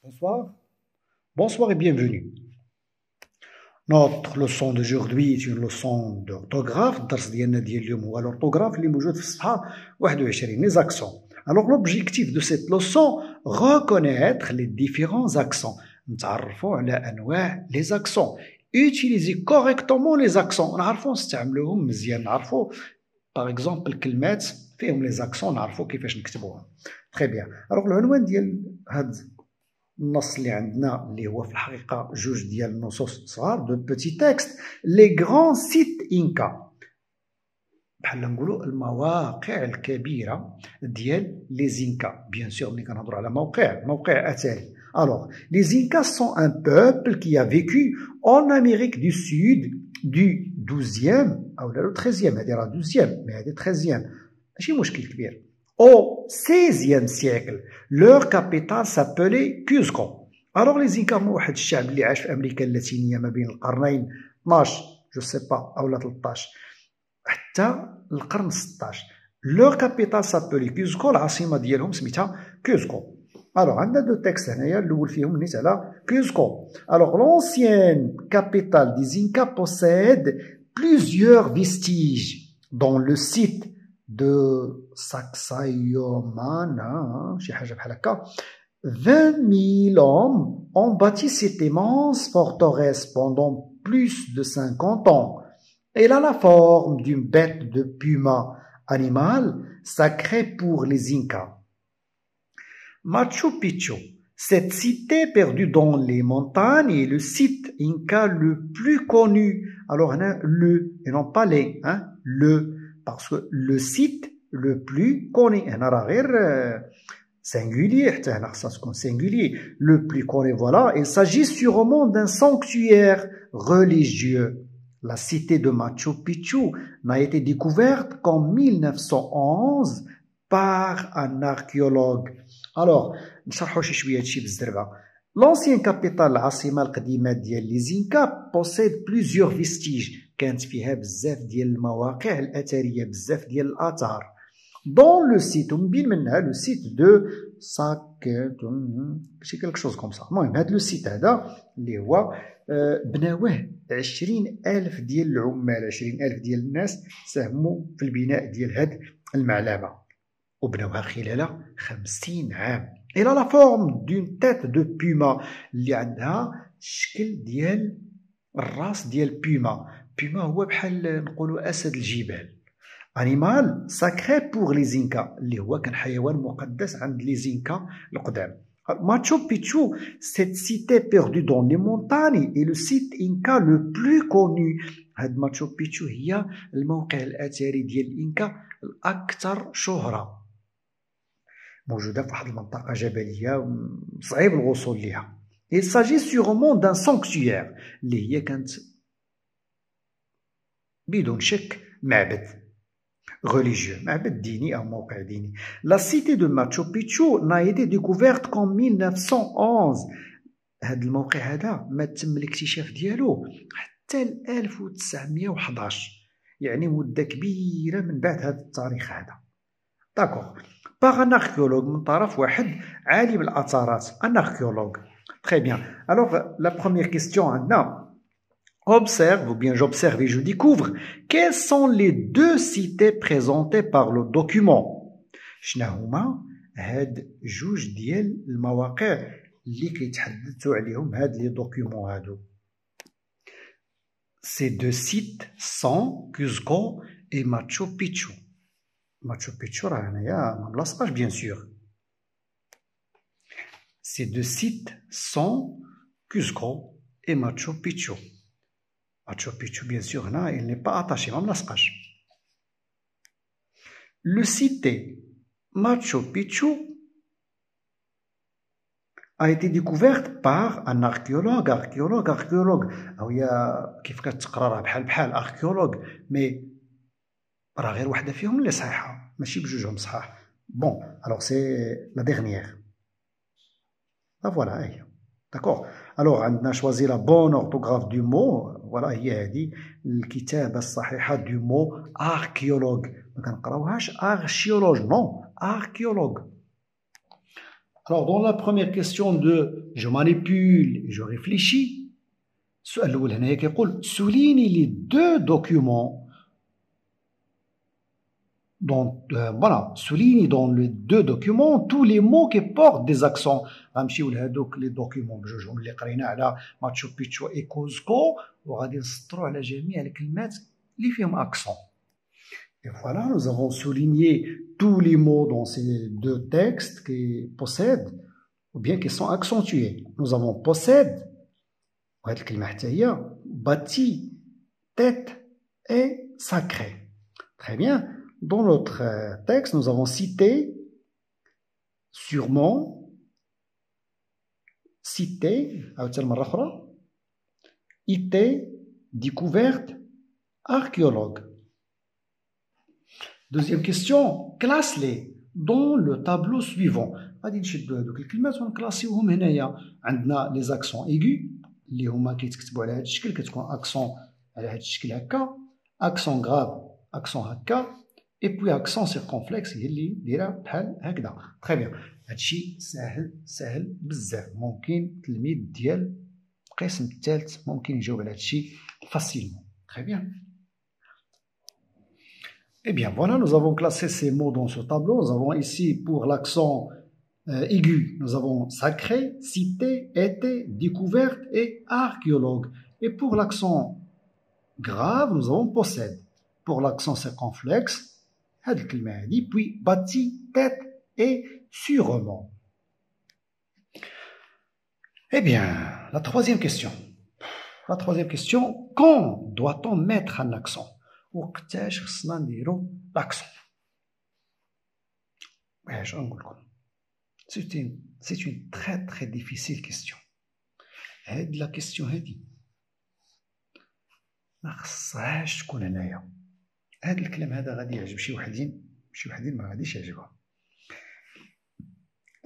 Bonsoir. Bonsoir et bienvenue. Notre leçon d'aujourd'hui est une leçon d'orthographe. الدرس ديالنا ديال اليوم هو l'orthographe اللي موجود في الصفحة 21 les accents. Alors l'objectif de cette leçon reconnaître les différents accents. نتعرفوا على أنواع les accents. Utiliser correctement les accents. نعرفوا نستعملوهم مزيان نعرفوا par exemple الكلمات فيهم les accents نعرفوا كيفاش نكتبوهم. Très bien. Alors العنوان ديال هاد النص اللي عندنا اللي هو في الحقيقة جوج ديال النصوص صغار دو بوتي تكست لي غران سيت إنكا بحال نقولوا المواقع الكبيرة ديال لي زينكا بيان سور ملي كنهضروا على موقع أثري. Alors les Incas sont un peuple qui a vécu en Amérique du Sud du 12e أو لا 13e هذه راه 12e mais هذه 13e ماشي مشكل كبير. Au XVIe siècle, leur capitale s'appelait Cusco. Alors les Incas هما واحد الشعب اللي عاش في أمريكا اللاتينية ما بين القرنين 12 جو سي با أو 13 حتى القرن 16. Leur capitale s'appelait Cusco. العاصمة ديالهم سميتها Cusco. Alors عندنا دو تكست هنايا الأول فيهم نيت على Cusco. Alors l'ancienne capitale des Incas possède plusieurs vestiges dans le site de Sacsayhuamana, 20 000 hommes ont bâti cette immense forteresse pendant plus de 50 ans. Elle a la forme d'une bête de puma, animal sacré pour les Incas. Machu Picchu, cette cité perdue dans les montagnes est le site Inca le plus connu. Alors, le, et non pas les, hein, le. Parce que le site le plus connu, singulier, singulier, le plus connu, voilà, il s'agit sûrement d'un sanctuaire religieux. La cité de Machu Picchu n'a été découverte qu'en 1911 par un archéologue. Alors, نشرحوا شي شويه هادشي بالزربه. L'ancienne capitale العاصمه القديمه ديال لي زينكا possède plusieurs vestiges. كانت فيها بزاف ديال المواقع الأثرية بزاف ديال الآثار dans le site ومبين منها لو سيت دو شي كلك شوز كوم سا. المهم هاد لو سيت هذا اللي هو بناوه 20,000 ديال العمال 20,000 ديال الناس ساهموا في البناء ديال هاد المعلمة وبناوها خلال 50 عام. إلى لا فورم دون تيت دو بيما اللي عندها الشكل ديال الراس ديال بيما. بيما هو بحال نقولوا أسد الجبال. أنيمال ساكري بور لي زينكا اللي هو كان حيوان مقدس عند لي زينكا القدام. ماتشو بيتشو cette cité perdue dans les montagnes est le site inca le plus connu. هاد ماتشو بيتشو هي الموقع الأثري ديال الإنكا الأكثر شهرة. موجودة في واحد المنطقة جبلية صعيب الوصول ليها. Il s'agit sûrement d'un sanctuaire اللي هي كانت بدون شك معبد religieux, معبد ديني أو موقع ديني. La cité de Machu Picchu n'a été découverte qu'en 1911. هذا الموقع هذا ما تم الاكتشاف ديالو حتى ل 1911 يعني مدة كبيرة من بعد هذا التاريخ هذا. داكوغ par un archéologue من طرف واحد عالم الآثارات un archéologue. Très bien. Alors la première question عندنا observe ou bien j'observe et je découvre quelles sont les deux cités présentées par le document. شنا هما هاد جوج ديال المواقع اللي كيتحدثوا عليهم هاد لي دوكيومون هادو. Ces deux sites sont Cusco et Machu Picchu. Machu Picchu راه هنايا ما ملصقاش bien sûr. Ces deux sites sont Cusco et Machu Picchu. Machu Picchu, bien sûr, là, il n'est pas attaché, même la scratch. Le site Machu Picchu a été découverte par un archéologue. أو يا كيف كتقرا بحال archéologue, mais راه غير وحدة فيهم اللي صحيحة, ماشي بجوجهم صحاح. Bon, alors c'est la dernière. Ah voilà, هي. D'accord. Alors, on a choisi la bonne orthographe du mot. Voilà, هي هذه الكتابة الصحيحة du mot archéologue. ما كنقراوهاش archéologue, non, archéologue. Alors, dans la première question de je manipule et je réfléchis, souligne les deux documents. Donc, voilà, souligne dans les deux documents tous les mots qui portent des accents. غنمشيو لهذوك les documents بجوجهم اللي قرينا على ماتشو بيتشو et كوزكو وغادي نسطروا على جميع الكلمات اللي فيهم accent. Et voilà, nous avons souligné tous les mots dans ces deux textes qui possèdent ou bien qui sont accentués. Nous avons possède, وهذه الكلمة حتى هي bâti, tête et sacré. Très bien. Dans notre texte, nous avons cité sûrement, cité, été, découverte, archéologue. Deuxième question, classe-les dans le tableau suivant. غادي نشدو هذوك الكلمات ونكلاسيوهم هنايا. عندنا لي زاكسون ايغو اللي هما كيتكتبوا على هذا الشكل، كتكون اكسون على هذا الشكل هكا، اكسون غراف اكسون هكا، اي بوي اكسون سيركونفلكس هي اللي دايره بحال هكذا. تري بيان، هادشي ساهل بزاف، ممكن التلميذ ديال القسم الثالث ممكن يجاوب على هادشي فاسيلمون. تري بيان. Eh bien, voilà, nous avons classé ces mots dans ce tableau. Nous avons ici, pour l'accent aigu, nous avons sacré, cité, été, découverte et archéologue. Et pour l'accent grave, nous avons possède. Pour l'accent circonflexe, puis bâti, tête et sûrement. Eh bien, la troisième question. Quand doit-on mettre un accent? وقتاش خصنا نديرو لاكسون؟ واش نقول لكم؟ سي اون تري تري ديفيسيل كيستيون. هاد لا كيستيون هادي ما خصهاش تكون هنايا. هاد الكلام هذا غادي يعجب شي وحدين ما غاديش يعجبها.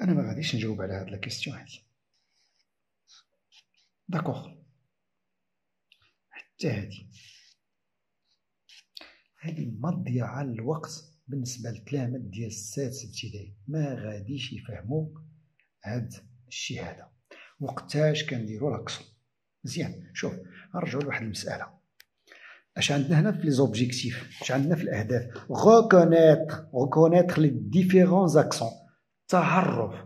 انا ما غاديش نجاوب على هاد لا كيستيون هادي. داكوغ، حتى هذه مضيعة للوقت بالنسبة للتلاميذ ديال السادس ابتدائي، ما غاديش يفهموا هاد الشيء هذا. وقتاش كنديروا لاكسون؟ مزيان، شوف غنرجعوا لواحد المسألة. اش عندنا هنا في لي زوبجيكتيف؟ اش عندنا في الأهداف؟ reconnaître les différents accents. تعرف،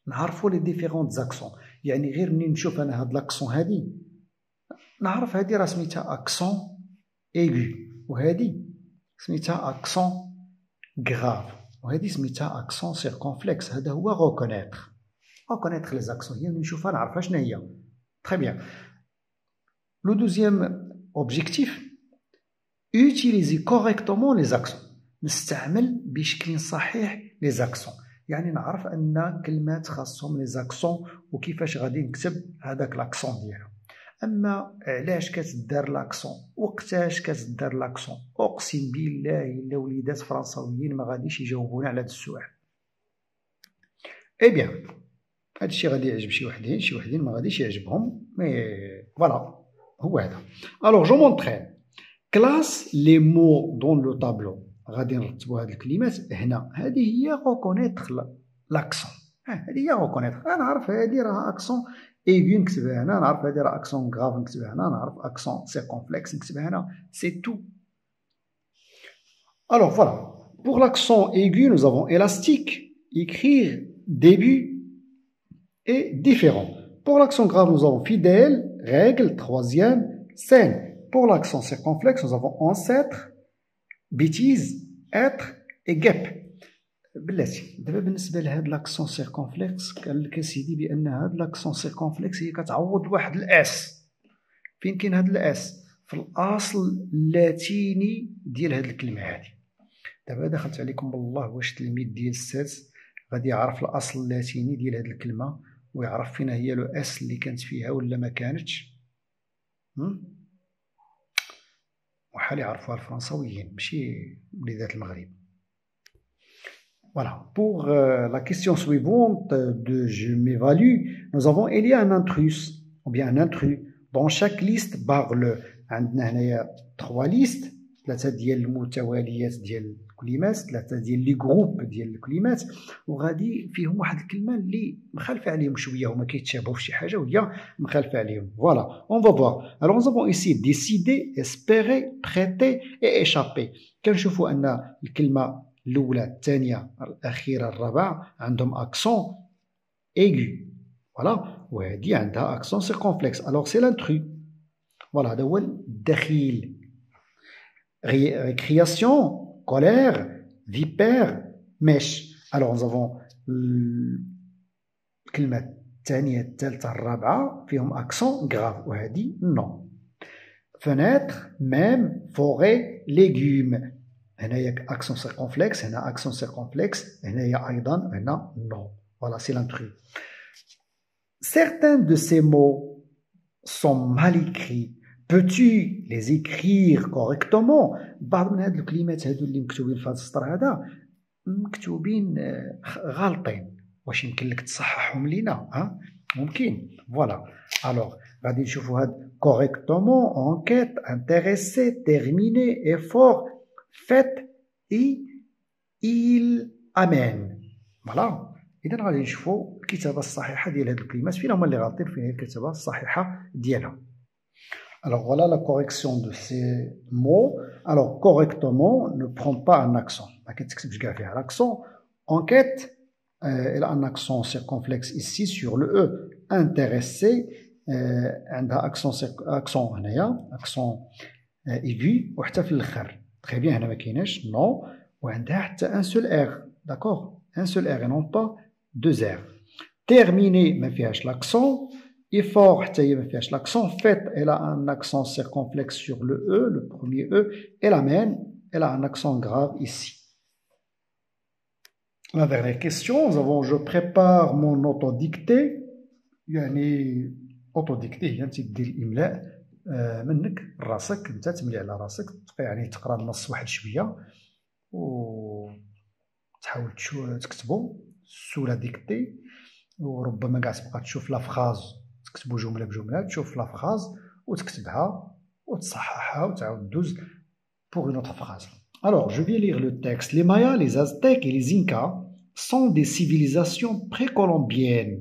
نعرفوا لي ديفيرونت زاكسون. يعني غير منين نشوف انا هاد لاكسون هادي نعرف هادي راه سميتها اكسون ايغو، وهادي سميتها اكسون غراف، وهادي سميتها اكسون سيركونفلكس. هذا هو reconnaître les accents، هي اللي نشوفها نعرفها شنو هي. Très bien. Le deuxième objectif, utiliser correctement les accents. نستعمل بشكل صحيح les accents. يعني نعرف ان كلمات خاصهم لي زاكسون وكيفاش غادي نكتب هذاك لاكسون ديالها. اما علاش كتدار لاكسون، وقتاش كتدار لاكسون، اقسم بالله الا وليدات فرنساويين ما غاديش يجاوبونا على هذا السؤال. اي بيان، هادشي غادي يعجب شي وحدين ما غاديش يعجبهم، مي فوالا هو هذا. الوغ جو مونطري كلاس لي مو دون لو طابلو. غادي نرتبوا هاد الكلمات هنا. هذه هي ريكونيتر لاكسون. هذه هي ريكونيتر. انا نعرف هذه راه اكسون ايغو نكتبها هنا، نعرف هذه راه اكسون غراف نكتبها هنا، نعرف اكسون سيركونفلكس نكتبها هنا. سي تو. Alors voilà, pour l'accent aigu, nous avons élastique, écrire, début et différent. Pour l'accent grave, nous avons fidèle, règle, troisième, scène. Pour l'accent circonflexe, nous avons ancêtre, bêtise, être et guêpe. بلاتي دابا بالنسبه لهاد لاكسون سيركونفلكس قال لك اسيدي بان هاد لاكسون سيركونفلكس هي كتعوض واحد الاس. فين كاين هاد الاس؟ في الاصل اللاتيني ديال هاد الكلمه هادي. دابا دخلت عليكم بالله واش التلميذ ديال السادس غادي يعرف الاصل اللاتيني ديال هاد الكلمه ويعرف فين هي لو اس اللي كانت فيها ولا ما كانتش؟ وحال يعرفوها الفرنساويين ماشي وليدات المغرب. Voilà, pour la question suivante de je m'évalue, nous avons il y a un intrus ou bien un intrus dans chaque liste barre le. عندنا هنايا 3 listes ثلاثة ديال المتواليات ديال الكلمات، ثلاثة ديال لي جروب ديال الكلمات، وغادي فيهم واحد الكلمة اللي مخالفة عليهم شوية، هما كيتشابهوا في شي حاجة وهي مخالفة عليهم. فوالا اون فا فوار. الوغ nous avons ici décider, espérer, prêter et échapper. كنشوفوا أن الكلمة الأولى الثانية الأخيرة الرابعة عندهم أكسون aigu. فوالا، وهذه عندها أكسون circonflexe. الوغ سي l'intrus. فوالا هذا هو الدخيل. Récréation, colère, vipère, mèche. Alors nous avons الكلمة الثانية الثالثة الرابعة فيهم أكسون غراف وهذه نو. فناتر، ميم، فوري، ليغوم. هنايا أكسون سيركونفلكس، هنا أكسون سيركونفلكس، هنايا أيضا هنا نو. Voilà, c'est l'intrus. Certains de ces mots sont mal écrits. Peux-tu les écrire correctement؟ بعض من هاد الكلمات هادو اللي مكتوبين في هاد السطر هذا مكتوبين غالطين، واش يمكن لك تصححهم لينا؟ ممكن. فوالا. الوغ غادي نشوفوا هاد correctement, enquête, intéressé, terminé, effort, fait et il amène. فوالا. إذا غادي نشوفوا الكتابة الصحيحة ديال هاد الكلمات، فين هما اللي غالطين، فين هي الكتابة الصحيحة ديالها. Alors voilà la correction de ces mots. Alors correctement ne prend pas un accent. L'accent enquête, elle a un accent circonflexe ici sur le E. Intéressé, elle a accent aigu وحتى في الآخر. Très bien, هنا ما كايناش non وعندها حتى un seul R. D'accord, un seul R et non pas deux R. Terminé ما فيهاش l'accent. Effort, l'accent fait, elle a un accent circonflexe sur le E, le premier E, et l'amène, elle a un accent grave ici. La dernière question, nous avons je prépare mon autodicté. يعني autodicté هي انت دير الاملاء منك راسك، انت تملي على راسك، يعني تقرا النص واحد شويه وتحاول تكتبو سو لا ديكتي، وربما كاع تبقى تشوف لا فراز، تكتبو جملة بجملة، تشوف لا فراز وتكتبها وتصححها وتعاود دوز pour une autre phrase. Alors, je vais lire le texte. Les Mayas, les Aztèques et les Incas sont des civilisations précolombiennes.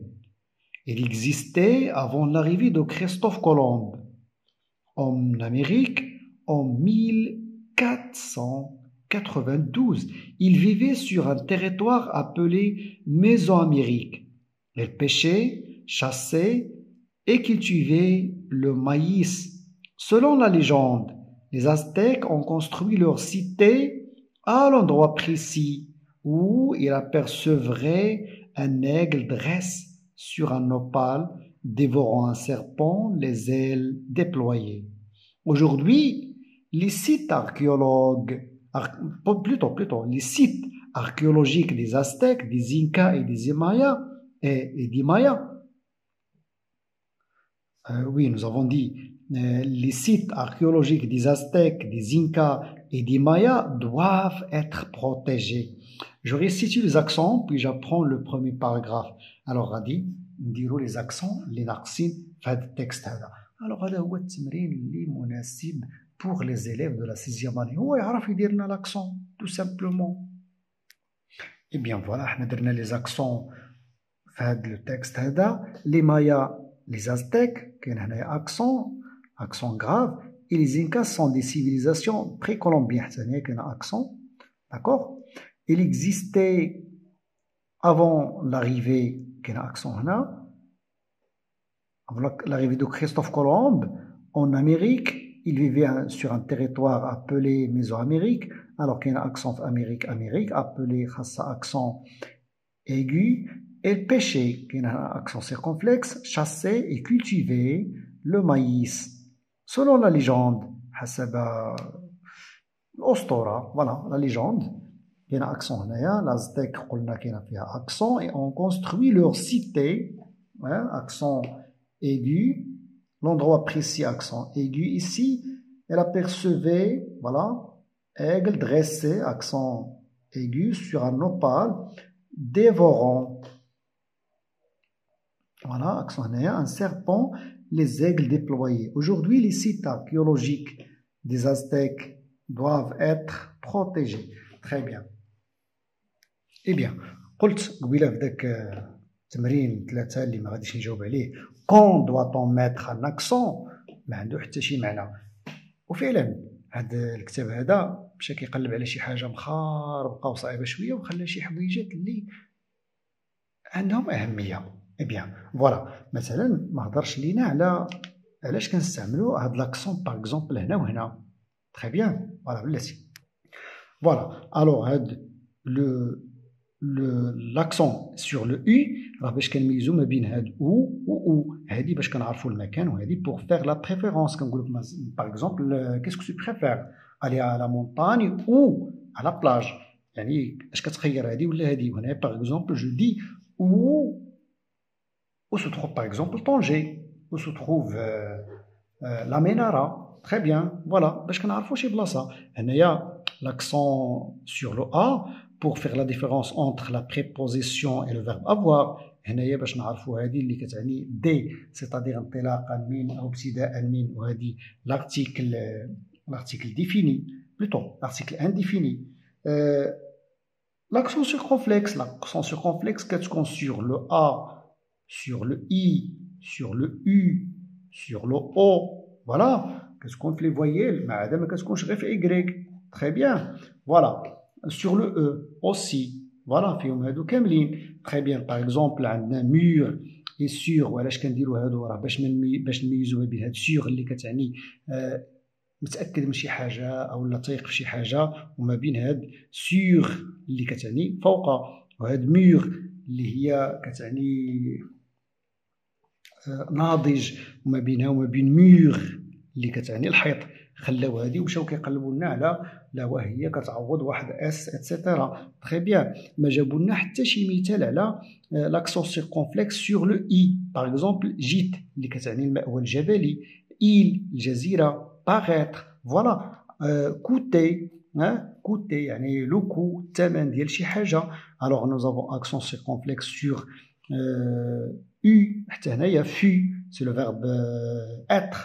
Ils existaient avant l'arrivée de Christophe Colomb en Amérique en 1492. Ils vivaient sur un territoire appelé Mésoamérique. Ils pêchaient, chassaient et cultivaient le maïs. Selon la légende, les Aztèques ont construit leur cité à l'endroit précis où ils apercevraient un aigle dresse sur un nopal dévorant un serpent, les ailes déployées. Aujourd'hui, les sites les sites archéologiques des Aztèques, des Incas et des Mayas oui, nous avons dit les sites archéologiques des Aztèques, des Incas et des Mayas doivent être protégés. Je restitue les accents, puis j'apprends le premier paragraphe. Alors, غادي نديروا les accents اللي ناقصين في هذا التكست هذا. Alors هذا هو التمرين اللي مناسب pour les élèves de la 6e année. هو يعرف يدير لنا l'accent tout simplement. Et bien voilà, حنا درنا les accents في هذا التكست هذا. Les Mayas, les Aztèques, qui ont un accent grave, et les Incas sont des civilisations précolombiennes, c'est-à-dire qu'il y a un accent, d'accord? Il existait avant l'arrivée, qu'il y a un accent là, avant l'arrivée de Christophe Colomb en Amérique. Il vivait sur un territoire appelé Mésoamérique, alors qu'il y a un accent Amérique, appelé accent aigu. Elle pêchait, qui a un accent circonflexe, chassait et cultivait le maïs. Selon la légende, voilà, la légende, il y a un accent, l'Aztèque, il y a un accent, et on construit leur cité, accent aigu, l'endroit précis, accent aigu. Ici, elle apercevait, voilà, aigle dressé, accent aigu, sur un nopal, dévorant. Voilà, accent un serpent, les aigles déployés. Aujourd'hui, les sites archéologiques des Aztèques doivent être protégés. Très bien. Eh bien, قلت قبيله في ذاك التمرين 3 اللي ما غاديش نجاوب عليه quand doit-on mettre un accent ما عنده حتى شي معنى. وفعلا هذا الكتاب هذا مشى كيقلب على شي حاجه مخاربقه وصعيبه شويه وخلى شي حويجات اللي عندهم اهميه. اي بيان فوالا مثلا ما هضرش لينا على علاش كنستعملوا هاد لاكسون باغ اكزومبل هنا وهنا. تري بيان فوالا بلاتي فوالا. الوغ هاد l'accent sur le U راه باش كنميزو ما بين هاد او هادي باش كنعرفوا المكان وهادي pour faire la préférence. كنقول لك par exemple qu'est-ce que tu préfères aller à la montagne ou à la plage يعني اش كتخير هادي ولا هادي. وهنا par exemple je dis où se trouve par exemple Tanger où se trouve la Ménara. Très bien voilà باش كنعرفوا شي بلاصه. هنايا l'accent sur le A pour faire la différence entre la préposition et le verbe avoir. هنايا باش نعرفوا هذه اللي كتعني دي c'est-à-dire انطلاقا من او ابتداء من وهذه l'article défini plutôt l'article indéfini. L'accent circonflexe كتكون sur le A, sur le I, sur le U, sur le O. Voilà كتكون في les voyelles ما عدا ما كتكونش غير في Y. Très bien voilà. Sur le E aussi voilà فيهم هادو كاملين. Très bien par exemple عندنا mur et sur وعلاش كنديرو هادو راه باش نميزو ما بين هاد sur اللي كتعني متاكد من شي حاجه او لا تايق في شي حاجه وما بين هاد sur اللي كتعني فوق وهاد mur اللي هي كتعني ناضج وما بينها وما بين mur اللي كتعني الحيط. خلاو هادي ومشاو كيقلبوا لنا على لا وهي كتعوض واحد اس اتسيتيرا. تري بيان ما جابوا لنا حتى شي مثال على لاكسون سيركونفلكس سور لو اي. باغ اكزومبل جيت اللي كتعني المأوى الجبلي، ايل الجزيره، باغيتر فوالا كوتي كوتي يعني لو كو الثمن ديال شي حاجه. الوغ نو زافون اكسون سيركونفلكس سور او حتى هنايا في سي لو فيرب اتر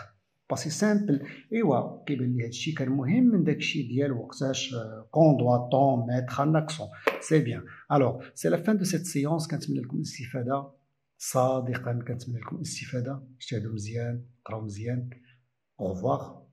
باسي سامبل. ايوا كيبان لي هادشي كان مهم من داكشي ديال وقتاش كون دوا طون ميتر ان اكسون. سي بيان الوغ سي لا فان دو سيت سيونس. كنتمنى لكم الاستفاده صادقا، كنتمنى لكم الاستفاده. اجتهدوا مزيان، قراو مزيان. au revoir.